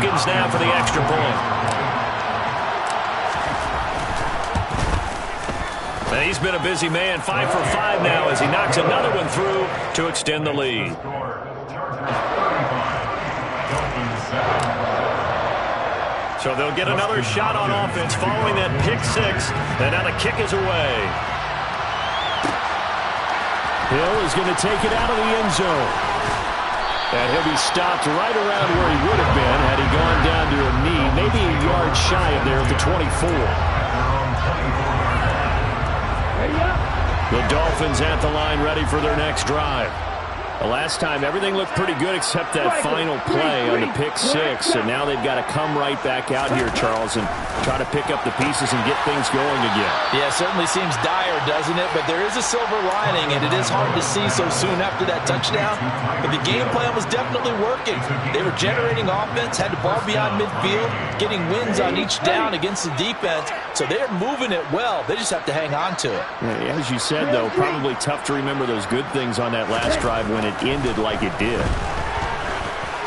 Wilkins now for the extra point. He's been a busy man, 5 for 5 now as he knocks another one through to extend the lead. So they'll get another shot on offense following that pick six, and now the kick is away. Hill is going to take it out of the end zone. And he'll be stopped right around where he would have been had he gone down to a knee, maybe a yard shy of there at the 24. The Dolphins at the line ready for their next drive. The last time, everything looked pretty good except that final play on the pick six. And now they've got to come right back out here, Charles, and try to pick up the pieces and get things going again. Yeah, it certainly seems dire, doesn't it? But there is a silver lining, and it is hard to see so soon after that touchdown. But the game plan was definitely working. They were generating offense, had the ball beyond midfield, getting wins on each down against the defense. So they're moving it well. They just have to hang on to it. Yeah, as you said, though, probably tough to remember those good things on that last drive when it ended like it did.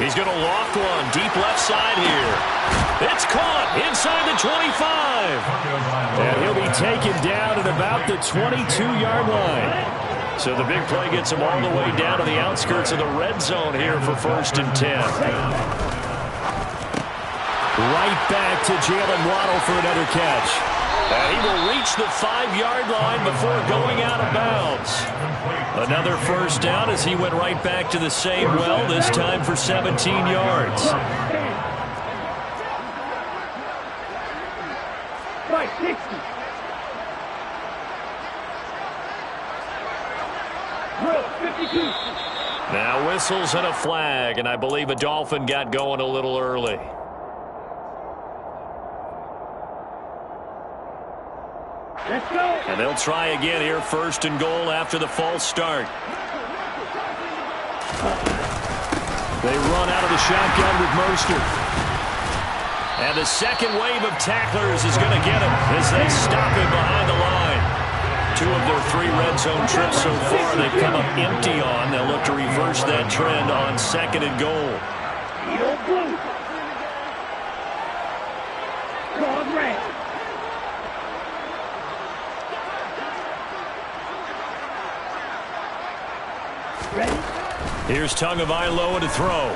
He's going to loft one deep left side here. It's caught inside the 25. And he'll be taken down at about the 22-yard line. So the big play gets him all the way down to the outskirts of the red zone here for 1st and 10. Right back to Jalen Waddle for another catch. And he will reach the 5-yard line before going out of bounds. Another first down as he went right back to the same well, this time for 17 yards. Now whistles and a flag, and I believe a Dolphin got going a little early. Let's go. And they'll try again here, 1st and goal after the false start. They run out of the shotgun with Mostert. And the second wave of tacklers is going to get him as they stop him behind the line. 2 of their 3 red zone trips so far they've come up empty on. They'll look to reverse that trend on 2nd and goal. Here's Tagovailoa to throw.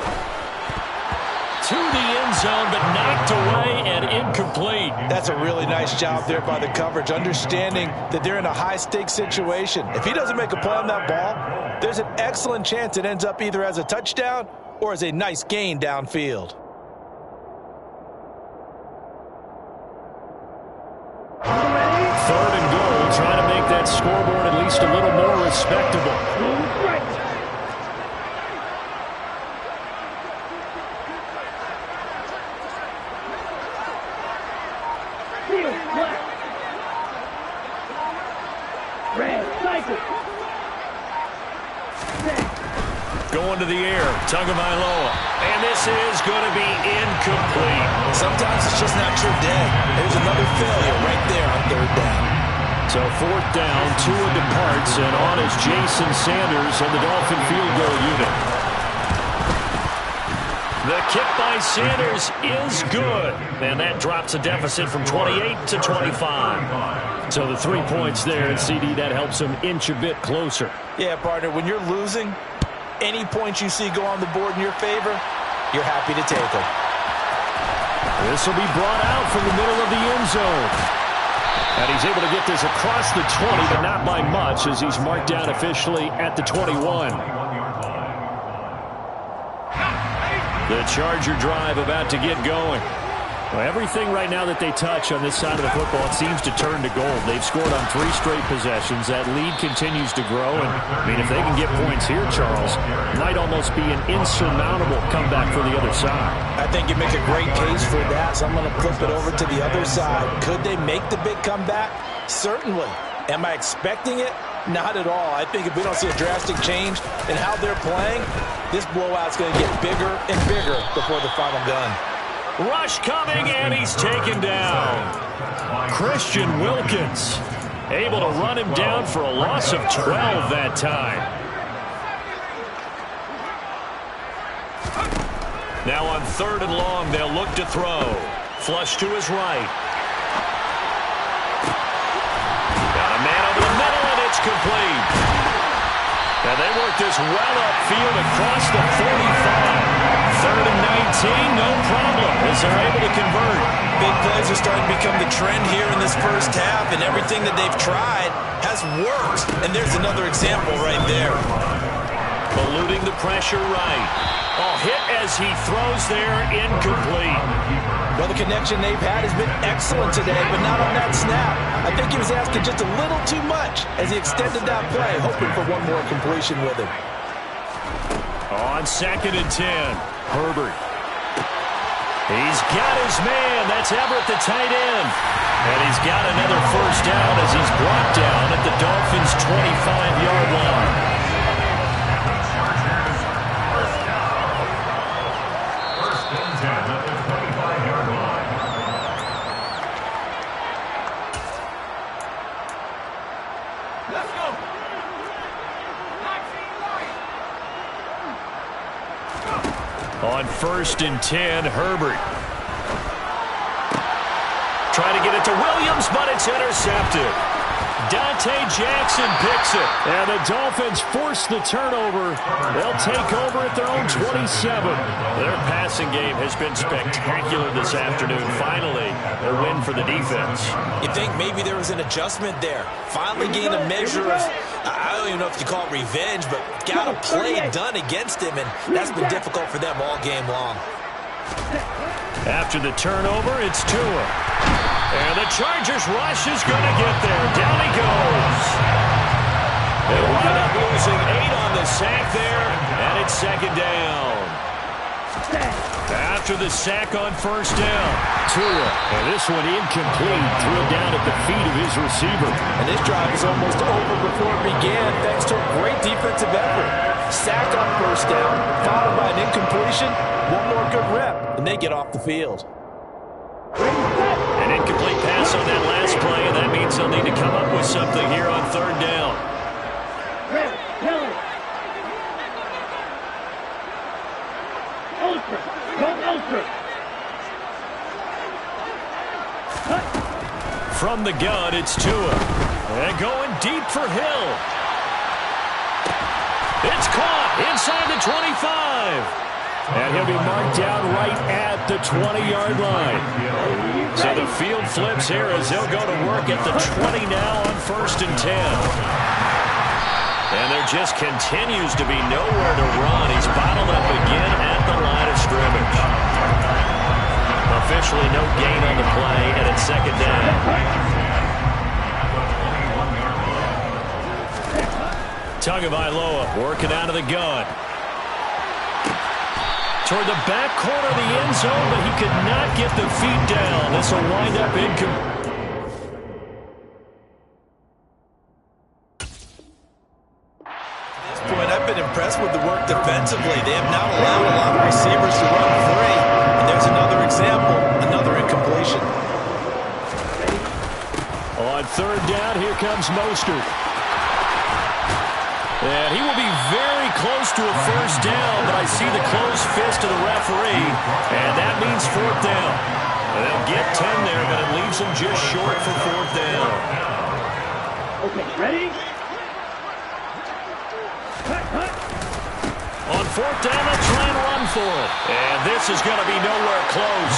To the end zone, but knocked away and incomplete. That's a really nice job there by the coverage, understanding that they're in a high-stakes situation. If he doesn't make a play on that ball, there's an excellent chance it ends up either as a touchdown or as a nice gain downfield. Third and goal, trying to make that scoreboard at least a little more respectable. Going to the air, Tagovailoa. And this is going to be incomplete. Sometimes it's just not your day. There's another failure right there on 3rd down. So 4th down, Tua departs, and on is Jason Sanders and the Dolphin field goal unit. The kick by Sanders is good. And that drops a deficit from 28 to 25. So the 3 points there, and CD, that helps him inch a bit closer. Yeah, partner, when you're losing, any points you see go on the board in your favor, you're happy to take them. This will be brought out from the middle of the end zone. And he's able to get this across the 20, but not by much as he's marked down officially at the 21. The Charger drive about to get going. Well, everything right now that they touch on this side of the football, it seems to turn to gold. They've scored on 3 straight possessions. That lead continues to grow. And, I mean, if they can get points here, Charles, it might almost be an insurmountable comeback for the other side. I think you make a great case for that, so I'm going to flip it over to the other side. Could they make the big comeback? Certainly. Am I expecting it? Not at all. I think if we don't see a drastic change in how they're playing, this blowout's going to get bigger and bigger before the final gun. Rush coming, and he's taken down. Christian Wilkins able to run him down for a loss of 12 that time. Now on 3rd and long, they'll look to throw. Flush to his right. Got a man over the middle, and it's complete. Now they work this well upfield across the 45. 3rd and 19, no problem, as they're able to convert. Big plays are starting to become the trend here in this first half, and everything that they've tried has worked. And there's another example right there. Eluding the pressure right. Oh, hit as he throws there, incomplete. Well, the connection they've had has been excellent today, but not on that snap. I think he was asking just a little too much as he extended that play, hoping for one more completion with it. On 2nd and 10, Herbert. He's got his man. That's Everett, the tight end. And he's got another first down as he's brought down at the Dolphins' 25-yard line. On 1st and 10, Herbert. Trying to get it to Williams, but it's intercepted. Dante Jackson picks it. And the Dolphins force the turnover. They'll take over at their own 27. Their passing game has been spectacular this afternoon. Finally, a win for the defense. You think maybe there was an adjustment there. Finally gained a measure of, I don't even know if you call it revenge, but got a play done against him, and that's been difficult for them all game long. After the turnover, it's Tua. And the Chargers rush is going to get there. Down he goes. They wind up losing 8 on the sack there, and it's 2nd down. After the sack on 1st down, Tua. And this one incomplete. Threw it down at the feet of his receiver. And this drive is almost over before it began thanks to a great defensive effort. Sack on 1st down, followed by an incompletion. One more good rep, and they get off the field. An incomplete pass on that last play, and that means they'll need to come up with something here on 3rd down. From the gun, it's Tua. And going deep for Hill. It's caught inside the 25. And he'll be marked down right at the 20-yard line. So the field flips here as they'll go to work at the 20 now on 1st and 10. And there just continues to be nowhere to run. He's bottled up again at the line of scrimmage. Officially no gain on the play, and it's 2nd down. Tagovailoa working out of the gun. Toward the back corner of the end zone, but he could not get the feet down. This will wind up incomplete. At this point, I've been impressed with the work defensively. They have now allowed a lot of receivers to run free. And there's another example, another incompletion. On 3rd down, here comes Mostert. And he will be very close to a first down, but I see the closed fist of the referee, and that means 4th down. And they'll get 10 there, but it leaves them just short for 4th down. Okay, ready? On 4th down, they'll try and run for it. And this is going to be nowhere close.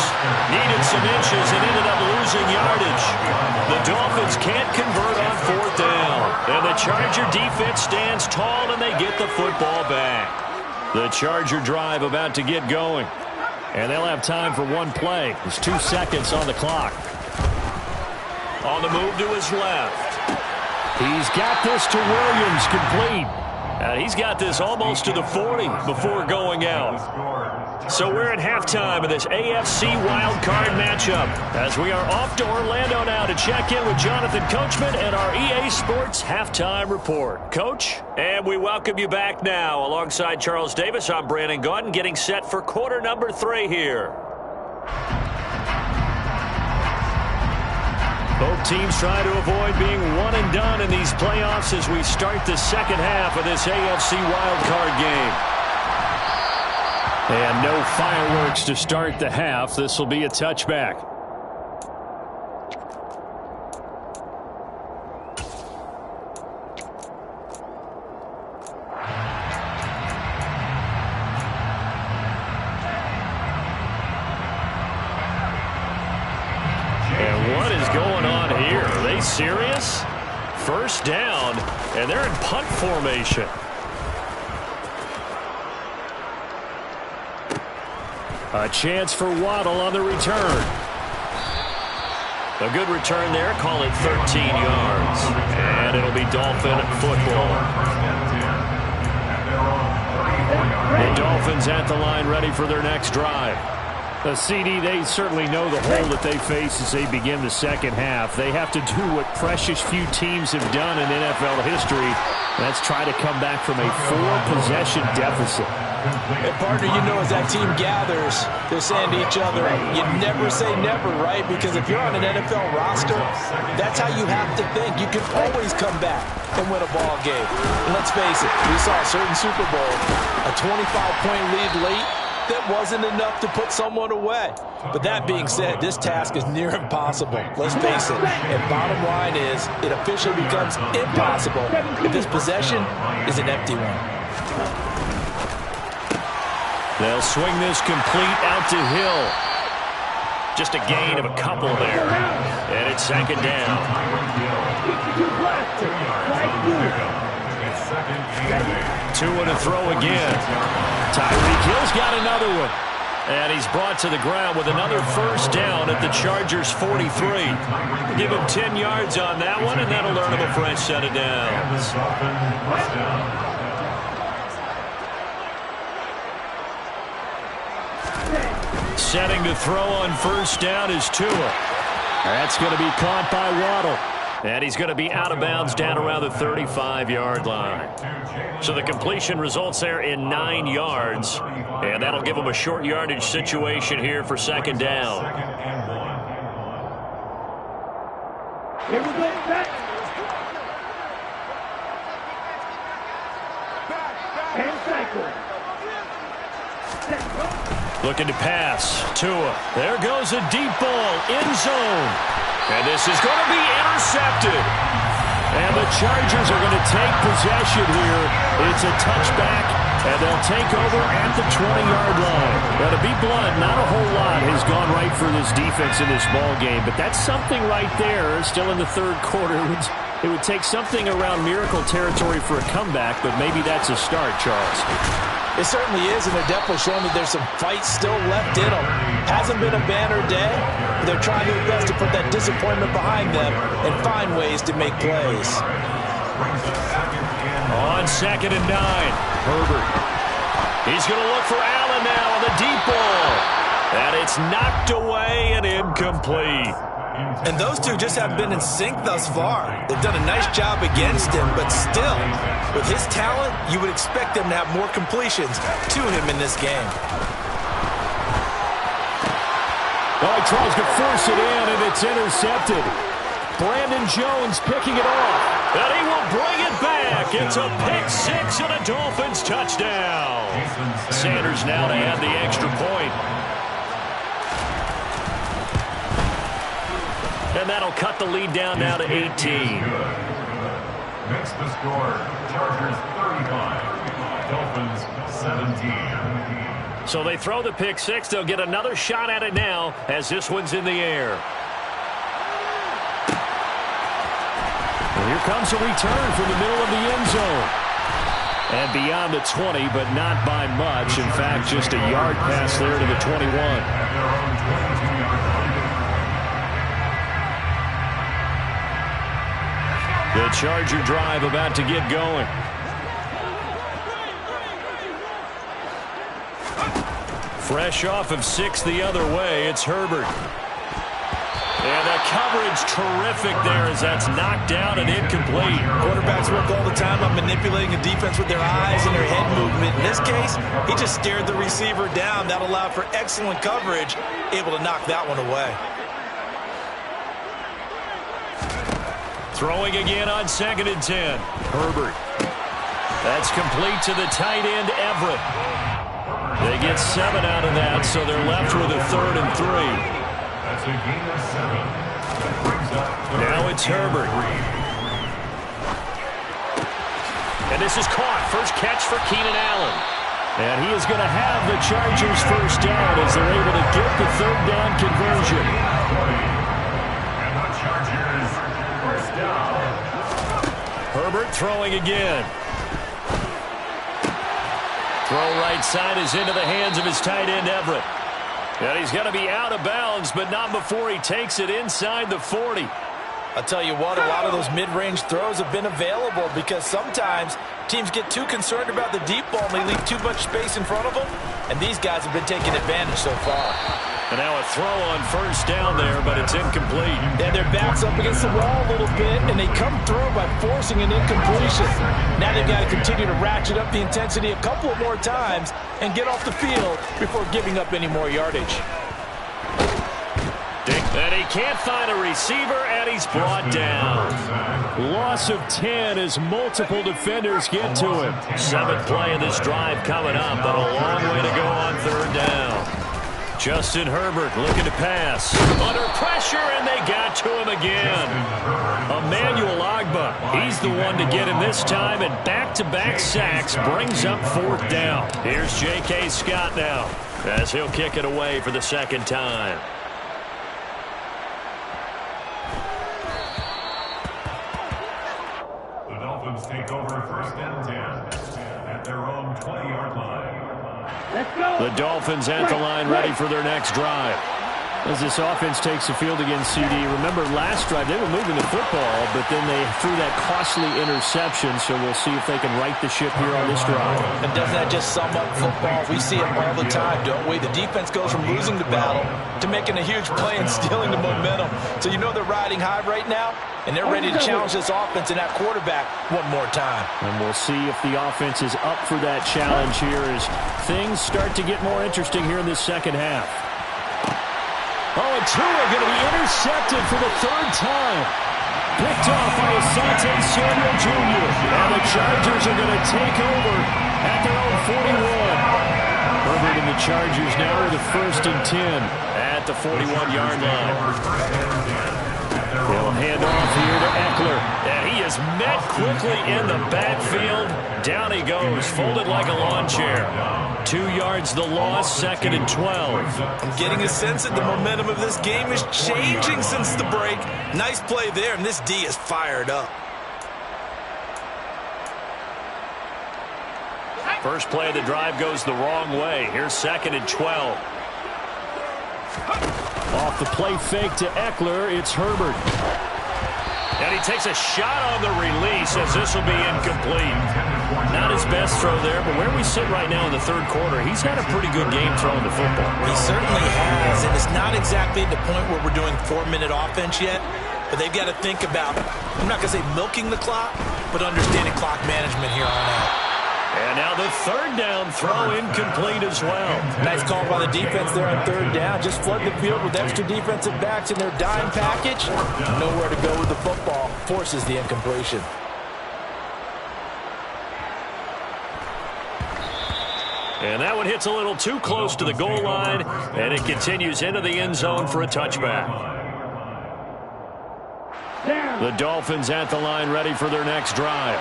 Needed some inches and ended up losing yardage. The Dolphins can't convert on 4th down. And the Charger defense stands tall, and they get the football back. The Charger drive about to get going. And they'll have time for one play. There's 2 seconds on the clock. On the move to his left. He's got this to Williams, complete. He's got this almost to the 40 before going out. So we're at halftime of this AFC wildcard matchup as we are off to Orlando now to check in with Jonathan Coachman and our EA Sports Halftime Report. Coach, and we welcome you back now. Alongside Charles Davis, I'm Brandon Gaudin, getting set for quarter number 3 here. Both teams try to avoid being one and done in these playoffs as we start the second half of this AFC wildcard game. And no fireworks to start the half. This will be a touchback. And what is going on here? Are they serious? First down, and they're in punt formation. A chance for Waddle on the return. A good return there. Call it 13 yards. And it'll be Dolphin football. The Dolphins at the line ready for their next drive. The CD, they certainly know the hole that they face as they begin the second half. They have to do what precious few teams have done in NFL history. That's try to come back from a 4-possession deficit. And partner, you know, as that team gathers, they're saying to each other, you never say never, right? Because if you're on an NFL roster, that's how you have to think. You can always come back and win a ball game. And let's face it, we saw a certain Super Bowl, a 25-point lead late, that wasn't enough to put someone away. But that being said, this task is near impossible. Let's face it. And bottom line is, it officially becomes impossible if this possession is an empty one. They'll swing this complete out to Hill. Just a gain of a couple there. And it's second down. Two and a throw again. Tyreek Hill's got another one. And he's brought to the ground with another first down at the Chargers' 43. Give him 10 yards on that one, and that'll earn him a fresh set of downs. Setting to throw on first down is Tua. That's going to be caught by Waddle. And he's going to be out of bounds down around the 35-yard line. So the completion results there in 9 yards. And that'll give him a short yardage situation here for second down. Here we go, back. And cycle. Looking to pass. Tua. There goes a deep ball. End zone. And this is going to be intercepted. And the Chargers are going to take possession here. It's a touchback, and they'll take over at the 20-yard line. Now, to be blunt, not a whole lot has gone right for this defense in this ball game, but that's something right there. Still in the third quarter. It would take something around miracle territory for a comeback, but maybe that's a start, Charles. It certainly is, and they're definitely showing that there's some fight still left in them. Hasn't been a banner day, but they're trying their best to put that disappointment behind them and find ways to make plays. On second and 9, Herbert. He's going to look for Allen now on the deep ball. And it's knocked away and incomplete. And those two just haven't been in sync thus far. They've done a nice job against him, but still, with his talent, you would expect them to have more completions to him in this game. Oh, he tries to force it in, and it's intercepted. Brandon Jones picking it off, and he will bring it back. It's a pick six and a Dolphins touchdown. Sanders now to add the extra point. And that'll cut the lead down now to 18. Next to score, Chargers 35, Dolphins 17. So they throw the pick six. They'll get another shot at it now as this one's in the air. And here comes a return from the middle of the end zone. And beyond the 20, but not by much. In fact, just a yard pass there to the 21. The Charger drive about to get going. Fresh off of 6 the other way, it's Herbert. And the coverage terrific there as that's knocked down and incomplete. Quarterbacks work all the time on manipulating a defense with their eyes and their head movement. In this case, he just stared the receiver down. That allowed for excellent coverage, able to knock that one away. Throwing again on second and 10. Herbert. That's complete to the tight end, Everett. They get 7 out of that, so they're left with a 3rd and 3. That's a gain of 7. That brings up Now it's Herbert. And this is caught. First catch for Keenan Allen. And he is going to have the Chargers first down as they're able to get the 3rd down conversion. And the Chargers first down. Herbert throwing again. Throw right side is into the hands of his tight end, Everett. And he's going to be out of bounds, but not before he takes it inside the 40. I'll tell you what, a lot of those mid-range throws have been available because sometimes teams get too concerned about the deep ball and they leave too much space in front of them, and these guys have been taking advantage so far. And now a throw on first down there, but it's incomplete. And their back's up against the wall a little bit, and they come through by forcing an incompletion. Now they've got to continue to ratchet up the intensity a couple of more times and get off the field before giving up any more yardage. And he can't find a receiver, and he's brought down. Loss of 10 as multiple defenders get to him. 7th play of this drive coming up, but a long way to go on 3rd down. Justin Herbert looking to pass. Under pressure, and they got to him again. Emmanuel Ogbah, he's the one to get him this time, and back-to-back sacks brings up 4th down. Here's J.K. Scott now as he'll kick it away for the 2nd time. The Dolphins take over 1st and 10 at their own 20-yard line. Let's go. The Dolphins at the line ready for their next drive. As this offense takes the field against CD, remember last drive they were moving the football, but then they threw that costly interception, so we'll see if they can right the ship here on this drive. And doesn't that just sum up football? We see it all the time, don't we? The defense goes from losing the battle to making a huge play and stealing the momentum. So you know they're riding high right now, and they're ready to challenge this offense and that quarterback one more time. And we'll see if the offense is up for that challenge here as things start to get more interesting here in this 2nd half. Oh, and Tua going to be intercepted for the 3rd time. Picked off by Asante Samuel Jr. And the Chargers are going to take over at their own 41. Herbert and the Chargers now with a 1st and 10 at the 41-yard line. They'll hand off here to Eckler. And he is met quickly in the backfield. Down he goes, folded like a lawn chair. 2 yards the loss, 2nd and 12. I'm getting a sense that the momentum of this game is changing since the break. Nice play there, and this D is fired up. First play of the drive goes the wrong way. Here's 2nd and 12. Off the play fake to Eckler, it's Herbert. And he takes a shot on the release as this will be incomplete. Not his best throw there, but where we sit right now in the 3rd quarter, he's had a pretty good game throwing the football. He certainly has, and it's not exactly at the point where we're doing 4-minute offense yet, but they've got to think about, I'm not going to say milking the clock, but understanding clock management here on out. And now the 3rd down throw incomplete as well. Nice call by the defense there on 3rd down. Just flood the field with extra defensive backs in their dime package. Nowhere to go with the football. Forces the incompletion. And that one hits a little too close to the goal line, and it continues into the end zone for a touchback. The Dolphins at the line ready for their next drive.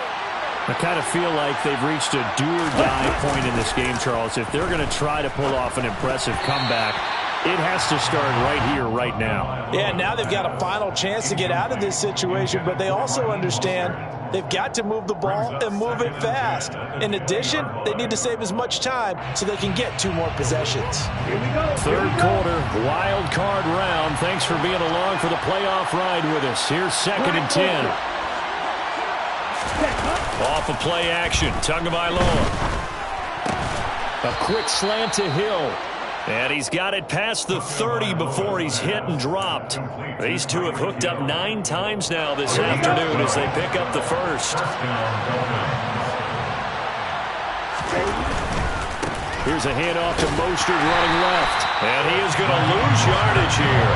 I kind of feel like they've reached a do-or-die point in this game, Charles. If they're going to try to pull off an impressive comeback, it has to start right here, right now. Yeah, now they've got a final chance to get out of this situation, but they also understand they've got to move the ball and move it fast. In addition, they need to save as much time so they can get 2 more possessions. Here we go. 3rd quarter, wild card round. Thanks for being along for the playoff ride with us. Here's 2nd and 10. Off of play action, Tagovailoa. A quick slant to Hill. And he's got it past the 30 before he's hit and dropped. These two have hooked up 9 times now this afternoon as they pick up the 1st. Here's a handoff to Mostert running left. And he is going to lose yardage here.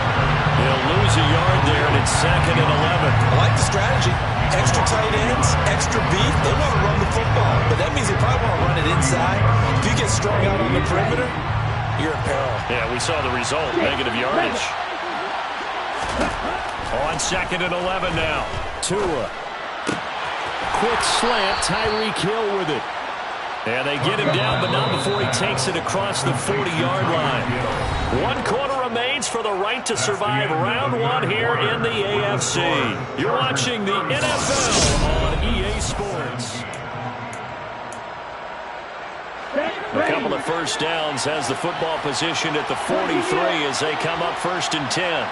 He'll lose a yard there, and it's 2nd and 11. I like the strategy. Extra tight ends, extra beef. They want to run the football, but that means they probably want to run it inside. If you get strung out on the perimeter, you're in peril. Yeah, we saw the result, negative yardage. On 2nd and 11 now. Tua. Quick slant, Tyreek Hill with it. And they get him down, but not before he takes it across the 40-yard line. 1 quarter remains for the right to survive round 1 here in the AFC. You're watching the NFL on EA Sports. A couple of first downs has the football positioned at the 43 as they come up 1st and 10.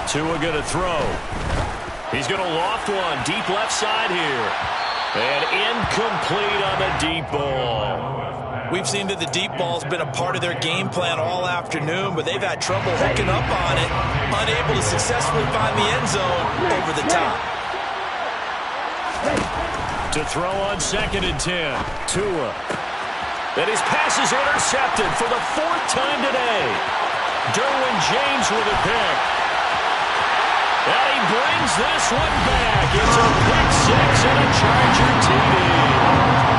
Tua going to throw. He's going to loft one. Deep left side here. And incomplete on the deep ball. We've seen that the deep ball's been a part of their game plan all afternoon, but they've had trouble hooking up on it, unable to successfully find the end zone over the top. To throw on 2nd and 10. Tua. And his pass is intercepted for the 4th time today. Derwin James with a pick. And he brings this one back. It's a pick 6 and a Charger TD.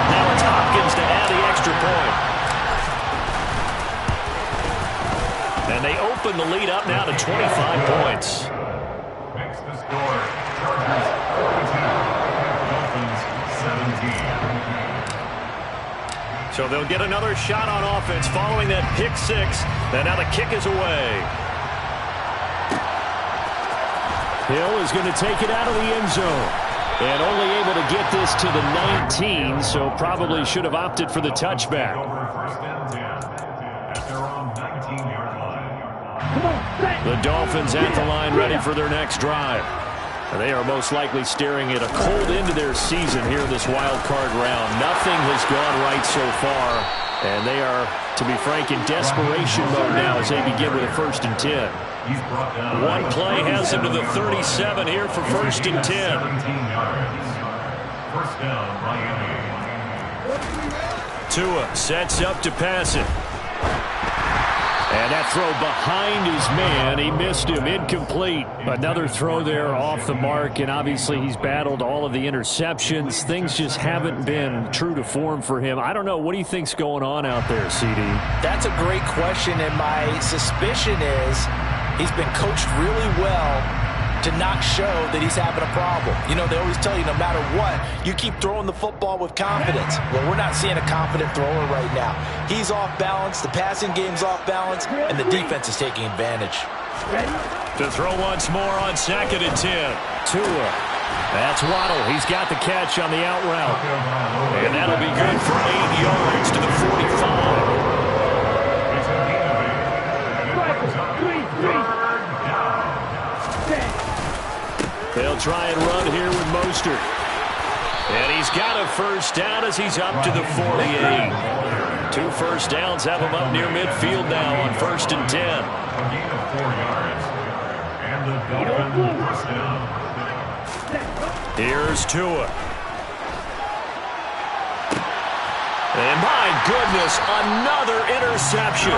Now it's Hopkins to add the extra point. And they open the lead up now to 25 points. Makes the score. Chargers 42. Dolphins 17. So they'll get another shot on offense following that pick 6. And now the kick is away. Hill is going to take it out of the end zone. And only able to get this to the 19, so probably should have opted for the touchback. Over 1st and 10 at their own 19-yard line. The Dolphins at the line ready for their next drive. And they are most likely staring at a cold end to their season here in this wild card round. Nothing has gone right so far. And they are, to be frank, in desperation mode now as they begin with a 1st and 10. One play has him to the 37 here for 1st and 10. 17 yards. 1st down, Miami. Tua sets up to pass it. And that throw behind his man. He missed him. Incomplete. Another throw there off the mark, and obviously he's battled all of the interceptions. Things just haven't been true to form for him. I don't know. What do you think's going on out there, CD? That's a great question, and my suspicion is he's been coached really well to not show that he's having a problem. You know, they always tell you no matter what, you keep throwing the football with confidence. Well, we're not seeing a confident thrower right now. He's off balance, the passing game's off balance, and the defense is taking advantage. To throw once more on 2nd and 10. Tua. That's Waddle. He's got the catch on the out route. And that'll be good for 8 yards to the 45. They'll try and run here with Mostert. And he's got a 1st down as he's up to the 48. 2 first downs have him up near midfield now on 1st and 10. A gain of 4 yards. And the Dolphins 1st down. Here's Tua. And my goodness, another interception.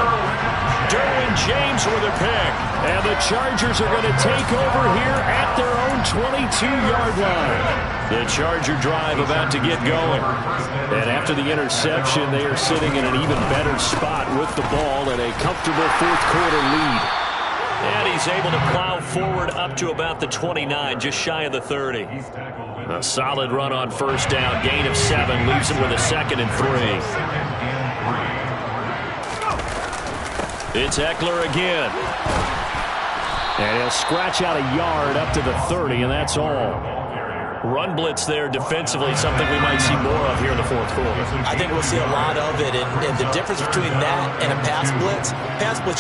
Derwin James with a pick. And the Chargers are going to take over here at their own 22-yard line. The Charger drive about to get going. And after the interception, they are sitting in an even better spot with the ball and a comfortable 4th quarter lead. And he's able to plow forward up to about the 29, just shy of the 30. A solid run on 1st down, gain of 7, leaves him with a 2nd and 3. It's Eckler again. And he'll scratch out a yard up to the 30, and that's all. Run blitz there defensively, something we might see more of here in the 4th quarter. I think we'll see a lot of it, and the difference between that and a pass blitz,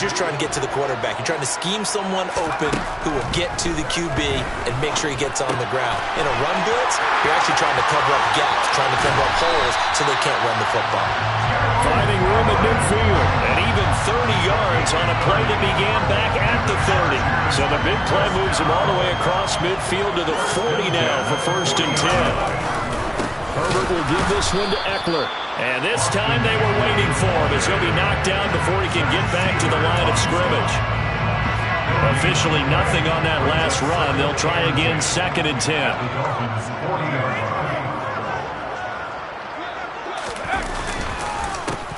you're trying to get to the quarterback. You're trying to scheme someone open who will get to the QB and make sure he gets on the ground. In a run blitz, you're actually trying to cover up gaps, trying to cover up holes so they can't run the football. Finding room at midfield, and even 30 yards on a play that began back at the 30. So the big play moves him all the way across midfield to the 40 now for 1st and 10. Herbert will give this one to Eckler. And this time they were waiting for him as he'll be knocked down before he can get back to the line of scrimmage. Officially nothing on that last run. They'll try again, 2nd and 10.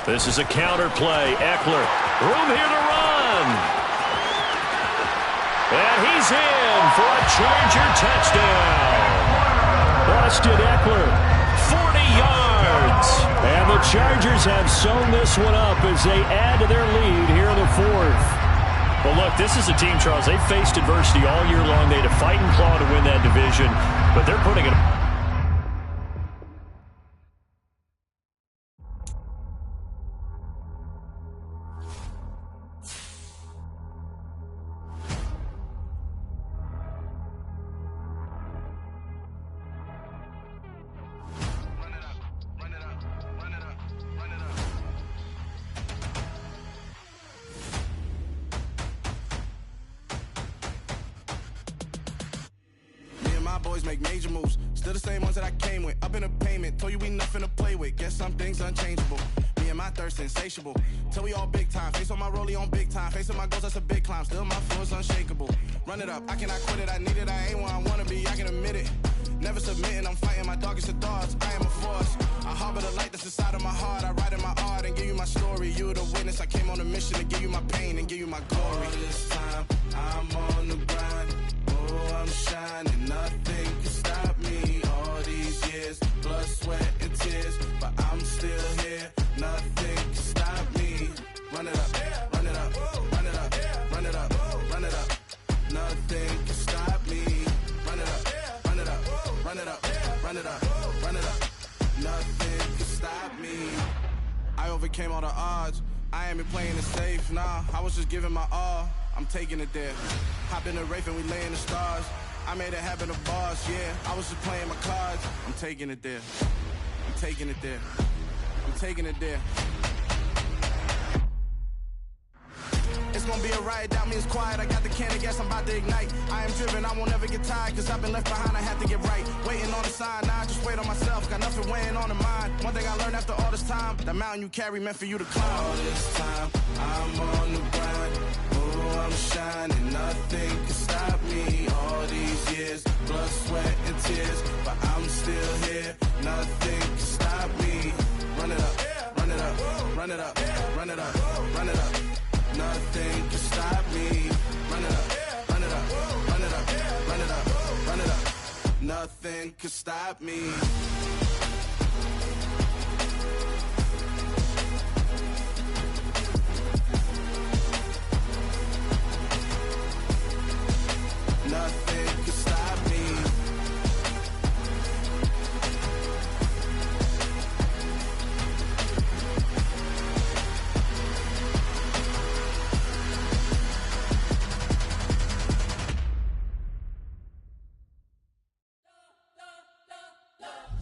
This is a counter play. Eckler, room here to run. And he's in for a Charger touchdown. Busted Eckler, 40 yards. And the Chargers have sewn this one up as they add to their lead here in the 4th. Well, look, this is a team, Charles. They've faced adversity all year long. They had to fight and claw to win that division, but they're putting it. Make major moves, still the same ones that I came with. Up in a payment, told you we nothing to play with. Guess some things unchangeable. Me and my thirst insatiable. Till we all big time. Face on my rollie on big time. Facing my goals, that's a big climb. Still my flow is unshakable. Run it up, I cannot quit it. I need it, I ain't where I wanna be. I can admit it. Never submitting, I'm fighting my darkest of thoughts. I am a force. I harbor the light that's inside of my heart. I write in my art and give you my story. You the witness. I came on a mission to give you my pain and give you my glory. All this time, I'm on the grind. Oh, I'm shining. Nothing can stop me. All these years, blood, sweat, and tears. But I'm still here. Nothing can stop me. Run it up, run it up, run it up, run it up, run it up. Nothing can stop me. Run it up, run it up, run it up, run it up, run it up. Nothing can stop me. I overcame all the odds. I ain't been playing it safe, nah. I was just giving my all. I'm taking it there. Hop in the Wraith and we lay in the stars. I made it happen to bars, yeah. I was just playing my cards. I'm taking it there. I'm taking it there. I'm taking it there. It's gonna be a riot, doubt me it's quiet. I got the can of gas, I'm about to ignite. I am driven, I won't ever get tired, cause I've been left behind, I have to get right. Waiting on the sign, now I just wait on myself. Got nothing weighing on the mind. One thing I learned after all this time, that mountain you carry meant for you to climb. All this time, I'm on the grind. Oh, I'm shining, nothing can stop me. All these years, blood, sweat, and tears. But I'm still here, nothing can stop me. Run it up, run it up, run it up, run it up, run it up. Nothing can stop me. Run it up, run it up, run it up, run it up, run it up. Nothing can stop me. Nothing can stop me.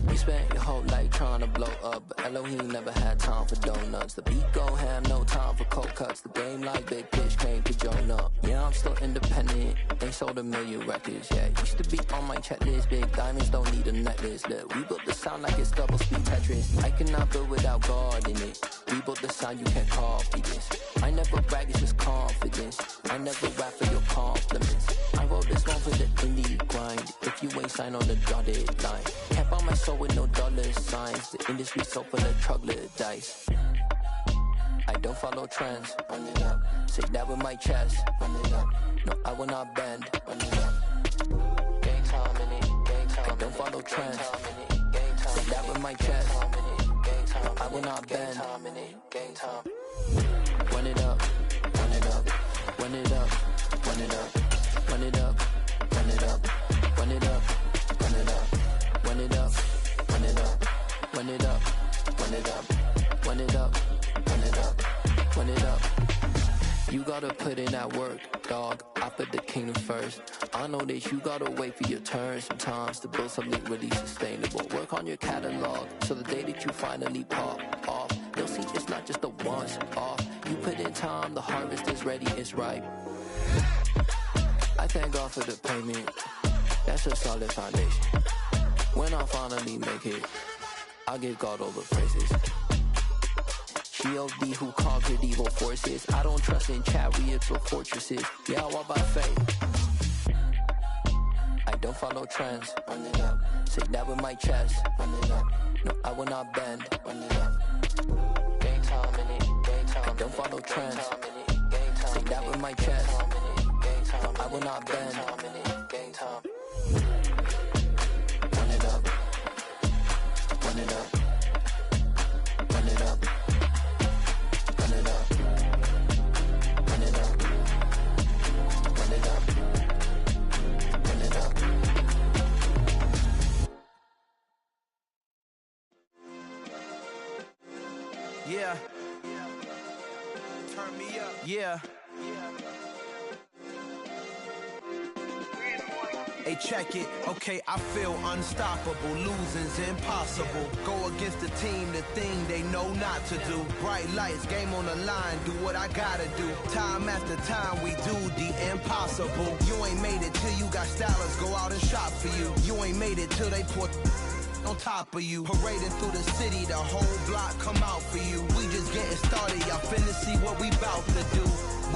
You spent your whole life trying to blow up, but Elohim never had time for donuts. The beat gon' have no time for cold cuts. The game like Big Pitch came to Jonah. Yeah, I'm still independent. Ain't sold a million records yet. Used to be on my checklist. Big diamonds don't need a necklace. Look, we built the sound like it's double speed Tetris. I cannot build without God in it. We built the sound you can't copy this. I never brag, it's just confidence. I never rap for your compliments. I wrote this one for the indie grind. If you ain't signed on the dotted line, can't buy my soul with no dollar signs. The industry so full of troglodytes. I don't follow trends. Run it up. Say that with my chest. Run it up. No, I will not bend. Run it up. Gang time in it. Gang time. I don't follow trends. Say that with my chest. No, I will not bend. Gang time. Run it up. Run it up. Run it up. Run it up. Run it up. Run it up. Run it up. Run it up. Run it up. Run it up. Run it up. Run it up. Run it up. Run it up. Run it up. You gotta put in that work, dog. I put the kingdom first. I know that you gotta wait for your turn sometimes to build something really sustainable. Work on your catalog, so the day that you finally pop off, they'll see it's not just a once off. You put in time, the harvest is ready, it's ripe. I thank God for the payment. That's a solid foundation. When I finally make it, I give God all the praises. G.O.D. who conquered evil forces. I don't trust in chariots or fortresses. Yeah, I walk by faith. I don't follow trends. Run it up. Say that with my chest. Run it up. No, I will not bend. Run it up. Game time in it. Game time. I don't follow trends. Say that with my chest. No, I will not bend. Game time. Run it up. Run it up. Run it up. Run it up. Run it up. Run it up. Run it up. Yeah. Turn me up. Yeah. Hey, check it. Okay, I feel unstoppable. Losing's impossible. Go against the team, the thing they know not to do. Bright lights, game on the line. Do what I gotta do. Time after time, we do the impossible. You ain't made it till you got stylers. Go out and shop for you. You ain't made it till they put on top of you. Parading through the city, the whole block come out for you. We just getting started. Y'all finna see what we bout to do.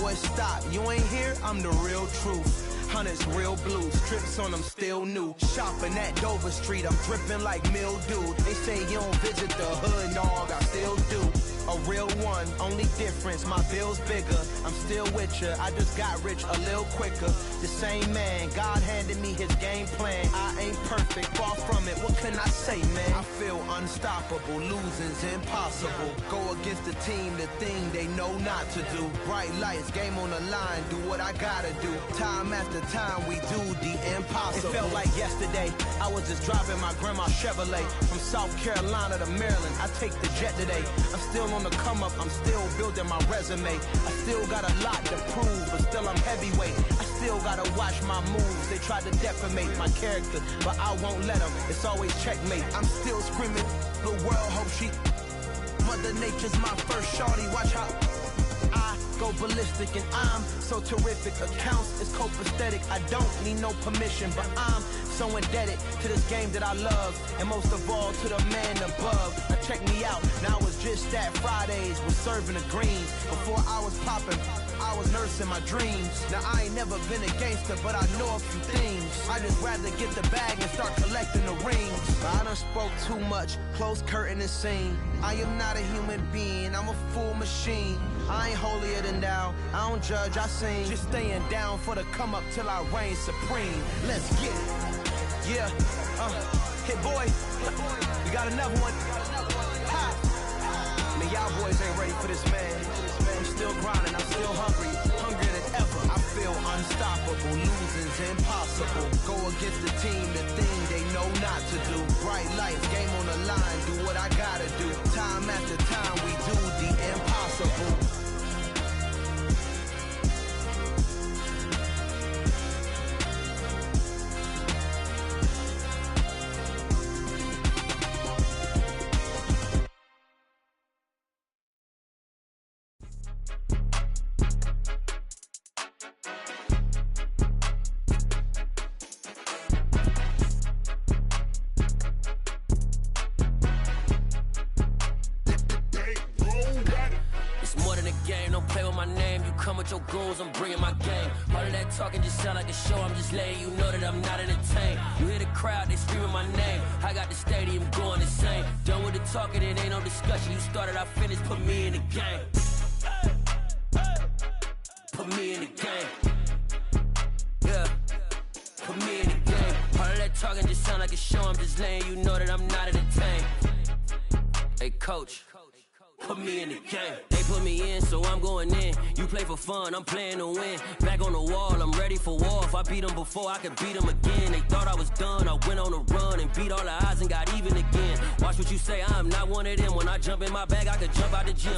Boy, stop. You ain't here? I'm the real truth. Hunters, real blue, strips on them still new. Shopping at Dover Street, I'm dripping like mildew. They say you don't visit the hood, dog, I still do. A real one, only difference, my bill's bigger. I'm still with ya, I just got rich a little quicker. The same man, God handed me his game plan. I ain't perfect, far from it, what can I say, man? I feel unstoppable, losing's impossible. Go against the team, the thing they know not to do. Bright lights, game on the line, do what I gotta do. Time after time, we do the impossible. It felt like yesterday, I was just driving my grandma's Chevrolet. From South Carolina to Maryland, I take the jet today. I'm still on the come up, I'm still building my resume. I still got a lot to prove, but still I'm heavyweight. I still gotta watch my moves. They tried to defamate my character, but I won't let them. It's always checkmate. I'm still screaming, the world hope she. Mother Nature's my first shorty, watch how I go ballistic and I'm so terrific. Accounts is copacetic. I don't need no permission, but I'm so indebted to this game that I love, and most of all to the man above. Now check me out, now it's just that Fridays was serving the greens. Before I was popping, I was nursing my dreams. Now I ain't never been a gangster, but I know a few things. I just rather get the bag and start collecting the rings. But I done spoke too much, close curtain and scene. I am not a human being, I'm a full machine. I ain't holier than thou, I don't judge, I sing. Just staying down for the come up till I reign supreme. Let's get it. Yeah, hit boy, we got another one. Ha! Man, y'all boys ain't ready for this, man. I'm still grinding, I'm still hungry, hungrier than ever. I feel unstoppable, losing's impossible. Go against the team, the thing they know not to do. Bright lights, game on the line, do what I gotta do. Time after time, we do the impossible. Your goals, I'm bringing my game. All of that talking just sound like a show. I'm just letting you know that I'm not entertained. You hear the crowd, they screaming my name. I got the stadium going insane. Done with the talking, it ain't no discussion. You started, I finished, put me in the game. Put me in the game. Yeah, put me in the game. All of that talking just sound like a show. I'm just letting you know that I'm not entertained. Hey, coach, put me in the game. They put me in, so I'm going in. You play for fun, I'm playing to win. Back on the wall, I'm ready for war. If I beat them before, I could beat them again. They thought I was done, I went on a run and beat all the odds and got even again. Watch what you say, I'm not one of them. When I jump in my bag, I could jump out the gym.